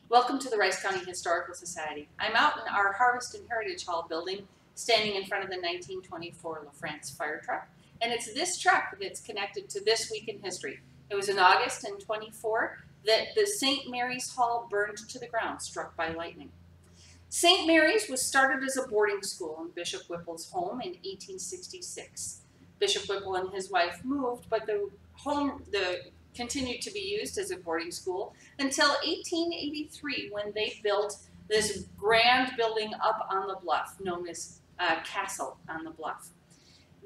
Welcome to the Rice County Historical Society. I'm out in our Harvest and Heritage Hall building, standing in front of the 1924 LaFrance fire truck. And it's this truck that's connected to this week in history. It was in August in 24 that the St. Mary's Hall burned to the ground, struck by lightning. St. Mary's was started as a boarding school in Bishop Whipple's home in 1866. Bishop Whipple and his wife moved, but the home continued to be used as a boarding school until 1883, when they built this grand building up on the bluff known as Castle on the Bluff.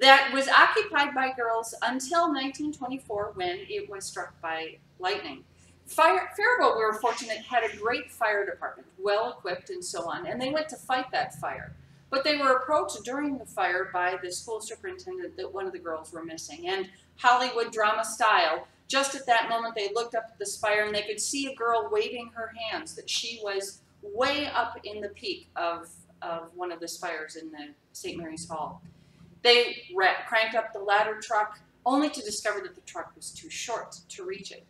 That was occupied by girls until 1924, when it was struck by lightning. Faribault, we were fortunate, had a great fire department, well equipped and so on, and they went to fight that fire. But they were approached during the fire by the school superintendent that one of the girls were missing. And Hollywood drama style, just at that moment they looked up at the spire and they could see a girl waving her hands, that she was way up in the peak of one of the spires in the St. Mary's Hall. They cranked up the ladder truck, only to discover that the truck was too short to reach it.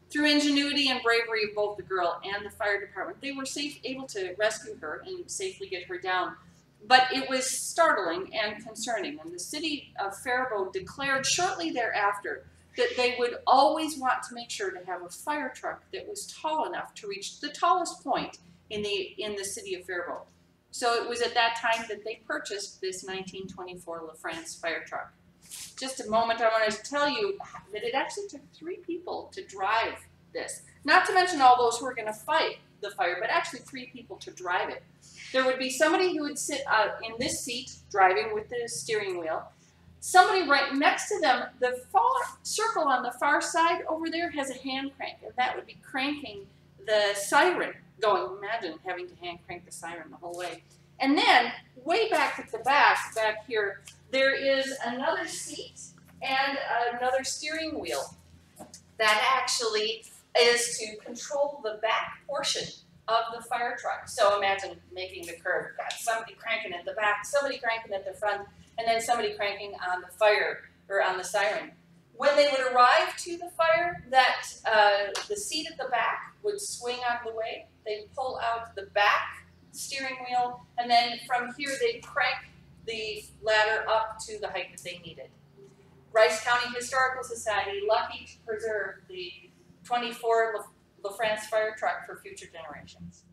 Through ingenuity and bravery of both the girl and the fire department, they were able to rescue her and safely get her down. But it was startling and concerning, and the city of Faribault declared shortly thereafter that they would always want to make sure to have a fire truck that was tall enough to reach the tallest point in the city of Faribault. So it was at that time that they purchased this 1924 LaFrance fire truck. Just a moment, I want to tell you that it actually took 3 people to drive this. Not to mention all those who were going to fight the fire, but actually 3 people to drive it. There would be somebody who would sit in this seat driving with the steering wheel. Somebody right next to them, the circle on the far side over there has a hand crank, and that would be cranking the siren going. Imagine having to hand crank the siren the whole way. And then way back at the back here, there is another seat and another steering wheel that actually is to control the back portion of the fire truck. So imagine making the curve. Got somebody cranking at the back, somebody cranking at the front, and then somebody cranking on the fire or on the siren. When they would arrive to the fire, the seat at the back would swing out of the way. They'd pull out the back steering wheel, and then from here they'd crank the ladder up to the height that they needed. Rice County Historical Society, lucky to preserve the 24 LaFrance fire truck for future generations.